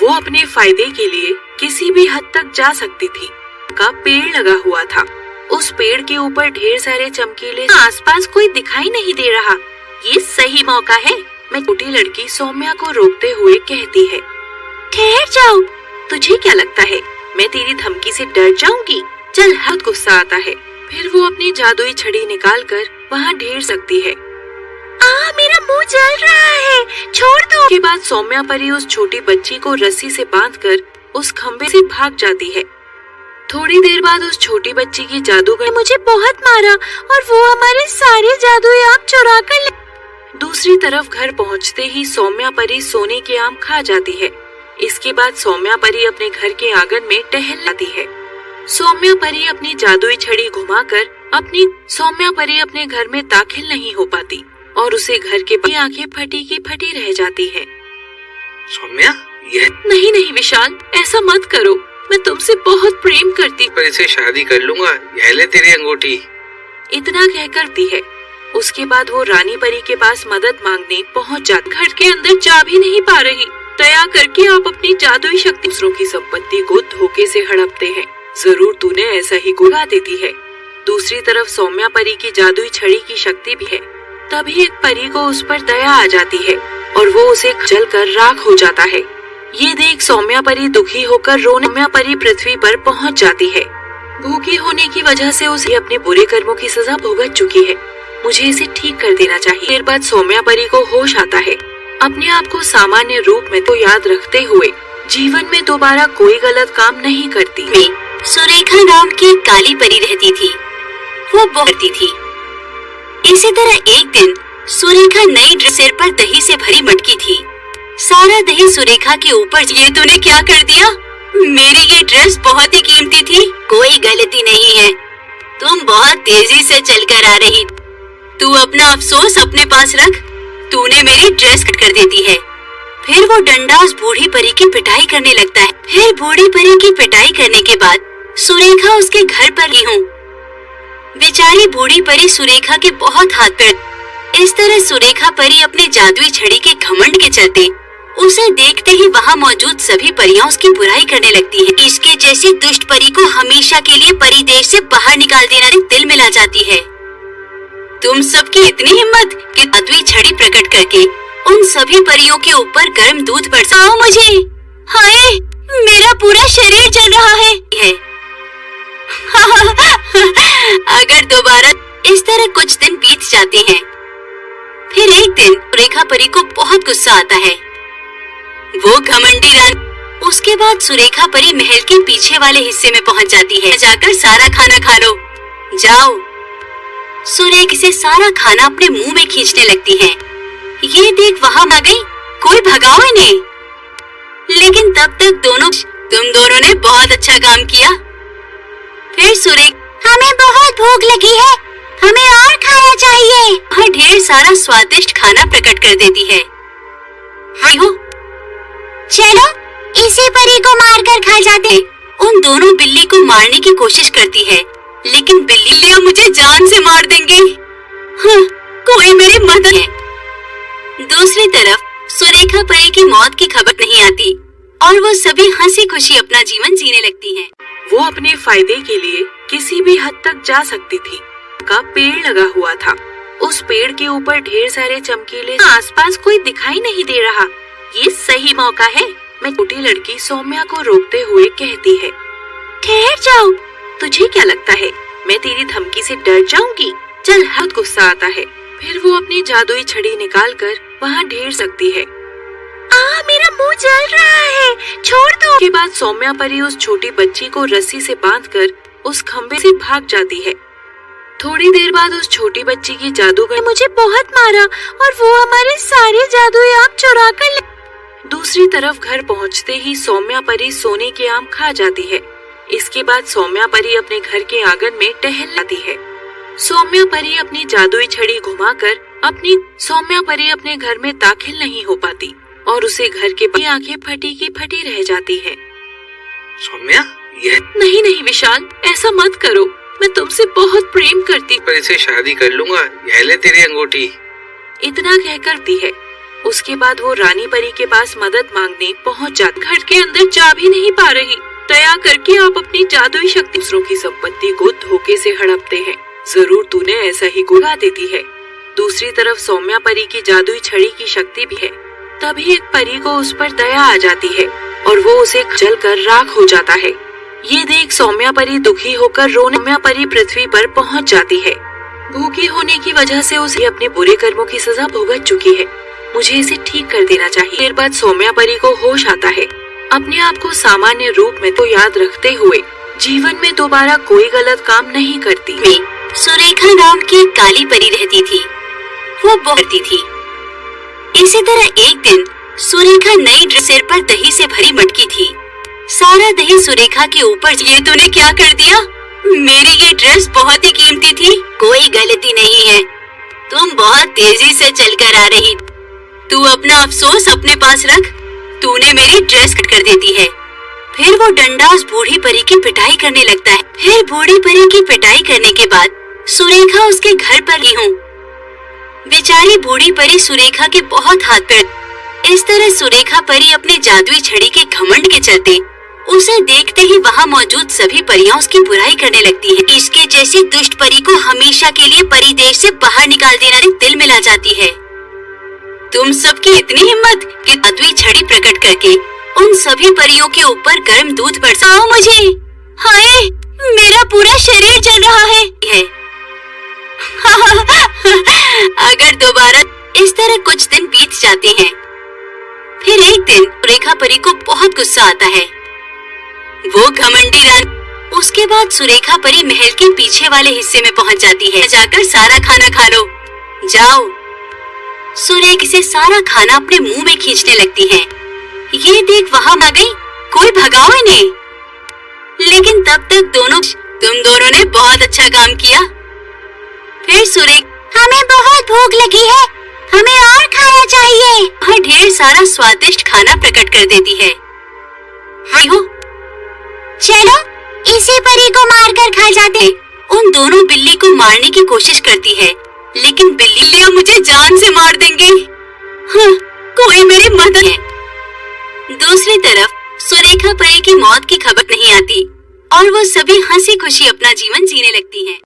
वो अपने फायदे के लिए किसी भी हद तक जा सकती थी। का पेड़ लगा हुआ था। उस पेड़ के ऊपर ढेर सारे चमकीले, आसपास कोई दिखाई नहीं दे रहा। ये सही मौका है। मैं छोटी लड़की सौम्या को रोकते हुए कहती है, ठहर जाओ। तुझे क्या लगता है मैं तेरी धमकी से डर जाऊंगी? चल। बहुत गुस्सा आता है। फिर वो अपनी जादुई छड़ी निकालकर वहाँ ढेर सकती है। मेरा मुंह जल रहा है, छोड़ दो। के बाद सौम्या परी उस छोटी बच्ची को रस्सी से बांधकर उस खंबे से भाग जाती है। थोड़ी देर बाद उस छोटी बच्ची की जादूगर मुझे बहुत मारा और वो हमारे सारे जादुई आम चुरा कर ले। दूसरी तरफ घर पहुंचते ही सौम्या परी सोने के आम खा जाती है। इसके बाद सौम्या परी अपने घर के आंगन में टहल जाती है। सौम्या परी अपनी जादुई छड़ी घुमाकर सौम्या परी अपने घर में दाखिल नहीं हो पाती और उसे घर के आंखें फटी की फटी रह जाती है। सौम्या, यह नहीं विशाल, ऐसा मत करो। मैं तुमसे बहुत प्रेम करती पर इसे शादी कर लूंगा। यह ले तेरी अंगूठी। इतना कहकर दी है। उसके बाद वो रानी परी के पास मदद मांगने पहुंच जाती। घर के अंदर जा भी नहीं पा रही। दया करके आप अपनी जादुई शक्ति दूसरों की संपत्ति को धोखे से हड़पते हैं। जरूर तूने ऐसा ही गुना देती है। दूसरी तरफ सौम्या परी की जादुई छड़ी की शक्ति भी है। तभी एक परी को उस पर दया आ जाती है और वो उसे जलकर राख हो जाता है। ये देख सौम्या परी दुखी होकर रोने सौम्या परी पृथ्वी पर पहुंच जाती है। भूखी होने की वजह से उसे अपने बुरे कर्मों की सजा भुगत चुकी है। मुझे इसे ठीक कर देना चाहिए। देर बाद सौम्या परी को होश आता है। अपने आप को सामान्य रूप में तो याद रखते हुए जीवन में दोबारा कोई गलत काम नहीं करती। सुरेखा नाम की एक काली परी रहती थी। वो बहुत थी। इसी तरह एक दिन सुरेखा नई ड्रेस सिर पर दही से भरी मटकी थी। सारा दही सुरेखा के ऊपर। ये तूने क्या कर दिया? मेरी ये ड्रेस बहुत ही कीमती थी। कोई गलती नहीं है, तुम बहुत तेजी से चलकर आ रही। तू अपना अफसोस अपने पास रख। तूने मेरी ड्रेस कट कर देती है। फिर वो डंडा उस बूढ़ी परी की पिटाई करने लगता है। फिर बूढ़ी परी की पिटाई करने के बाद सुरेखा उसके घर पर ही हूँ। बेचारी बूढ़ी परी सुरेखा के बहुत हाथ पैर। इस तरह सुरेखा परी अपने जादुई छड़ी के घमंड के चलते उसे देखते ही वहाँ मौजूद सभी परियां उसकी बुराई करने लगती हैं। इसके जैसी दुष्ट परी को हमेशा के लिए परी देश से बाहर निकाल देना दिल मिला जाती है। तुम सबकी इतनी हिम्मत कि जादुई छड़ी प्रकट करके उन सभी परियों के ऊपर गर्म दूध बरसाओ मुझे। हाय, मेरा पूरा शरीर जल रहा है। अगर दोबारा इस तरह कुछ दिन बीत जाते हैं। फिर एक दिन सुरेखा परी को बहुत गुस्सा आता है। वो घमंडी रानी। उसके बाद सुरेखा परी महल के पीछे वाले हिस्से में पहुंच जाती है। जाकर सारा खाना खा लो। जाओ। सुरेखा से सारा खाना अपने मुंह में खींचने लगती है। ये देख वहाँ आ गई, कोई भगाओ इन्हें। लेकिन तब तक तुम दोनों ने बहुत अच्छा काम किया। फिर सुरेखा, हमें बहुत भूख लगी है, हमें और खाना चाहिए। वह ढेर सारा स्वादिष्ट खाना प्रकट कर देती है। हो, चलो इसी परी को मारकर खा जाते। उन दोनों बिल्ली को मारने की कोशिश करती है, लेकिन बिल्लियां मुझे जान से मार देंगी। हाँ, कोई मेरी मदद है। दूसरी तरफ सुरेखा परी की मौत की खबर नहीं आती और वो सभी हंसी खुशी अपना जीवन जीने लगती हैं। वो अपने फायदे के लिए किसी भी हद तक जा सकती थी। का पेड़ लगा हुआ था। उस पेड़ के ऊपर ढेर सारे चमकीले, आसपास कोई दिखाई नहीं दे रहा। ये सही मौका है। मैं छोटी लड़की सौम्या को रोकते हुए कहती है, ठहर जाओ। तुझे क्या लगता है मैं तेरी धमकी से डर जाऊंगी? चल। बहुत गुस्सा आता है। फिर वो अपनी जादुई छड़ी निकालकर वहाँ ढेर सकती है। मेरा मुंह जल रहा है, छोड़ दो। के बाद सौम्या परी उस छोटी बच्ची को रस्सी से बांधकर उस खंबे से भाग जाती है। थोड़ी देर बाद उस छोटी बच्ची की जादूगर मुझे बहुत मारा और वो हमारे सारे जादुई आम चुरा कर ले। दूसरी तरफ घर पहुंचते ही सौम्या परी सोने के आम खा जाती है। इसके बाद सौम्या परी अपने घर के आंगन में टहल जाती है। सौम्या परी अपनी जादुई छड़ी घुमाकर सौम्या परी अपने घर में दाखिल नहीं हो पाती और उसे घर के आंखें फटी की फटी रह जाती है। सौम्या, यह नहीं विशाल, ऐसा मत करो। मैं तुमसे बहुत प्रेम करती। पर इसे शादी कर लूंगा। यह ले तेरी अंगूठी। इतना कहकर दी है। उसके बाद वो रानी परी के पास मदद मांगने पहुंच जाती। घर के अंदर जा भी नहीं पा रही, दया करके आप अपनी जादुई शक्ति दूसरों की संपत्ति को धोखे से हड़पते हैं, जरूर तूने ऐसा ही गुगा देती है। दूसरी तरफ सौम्या परी की जादुई छड़ी की शक्ति भी है। तभी एक परी को उस पर दया आ जाती है और वो उसे जलकर राख हो जाता है। ये देख सौम्या परी दुखी होकर रोने सौम्या परी पृथ्वी पर पहुंच जाती है। भूखी होने की वजह से उसे अपने बुरे कर्मों की सजा भुगत चुकी है, मुझे इसे ठीक कर देना चाहिए। देर बाद सौम्या परी को होश आता है। अपने आप को सामान्य रूप में तो याद रखते हुए जीवन में दोबारा कोई गलत काम नहीं करती। में सुरेखा नाम की एक काली परी रहती थी। वो बढ़ती थी। इसी तरह एक दिन सुरेखा नई ड्रेस सिर पर दही से भरी मटकी थी। सारा दही सुरेखा के ऊपर। ये तूने क्या कर दिया? मेरी ये ड्रेस बहुत ही कीमती थी। कोई गलती नहीं है, तुम बहुत तेजी से चलकर आ रही। तू अपना अफसोस अपने पास रख, तूने मेरी ड्रेस कट कर देती है। फिर वो डंडा उस बूढ़ी परी की पिटाई करने लगता है। फिर बूढ़ी परी की पिटाई करने के बाद सुरेखा उसके घर पर ही हूँ। बेचारी बूढ़ी परी सुरेखा के बहुत हाथ पैर। इस तरह सुरेखा परी अपने जादुई छड़ी के घमंड के चलते उसे देखते ही वहाँ मौजूद सभी परियां उसकी बुराई करने लगती हैं। इसके जैसी दुष्ट परी को हमेशा के लिए परी देश से बाहर निकाल देना दिल मिला जाती है। तुम सबकी इतनी हिम्मत कि जादुई छड़ी प्रकट करके उन सभी परियों के ऊपर गर्म दूध बरसाओ मुझे। हाय, मेरा पूरा शरीर जल रहा है। अगर दोबारा इस तरह कुछ दिन बीत जाते हैं। फिर एक दिन सुरेखा परी को बहुत गुस्सा आता है। वो घमंडी रानी। उसके बाद सुरेखा परी महल के पीछे वाले हिस्से में पहुंच जाती है। जाकर सारा खाना खा लो, जाओ। सुरेखा से सारा खाना अपने मुंह में खींचने लगती है। ये देख वहाँ आ गई, कोई भगाओ इन्हें। लेकिन तब तक तुम दोनों ने बहुत अच्छा काम किया। फिर सुरेखा, हमें बहुत भूख लगी है, हमें और खाना चाहिए। और ढेर सारा स्वादिष्ट खाना प्रकट कर देती है। हाँ, चलो इसी परी को मारकर खा जाते। उन दोनों बिल्ली को मारने की कोशिश करती है, लेकिन बिल्ली मुझे जान से मार देंगे। हाँ, कोई मेरी मदद है। दूसरी तरफ सुरेखा परी की मौत की खबर नहीं आती और वो सभी हंसी खुशी अपना जीवन जीने लगती हैं।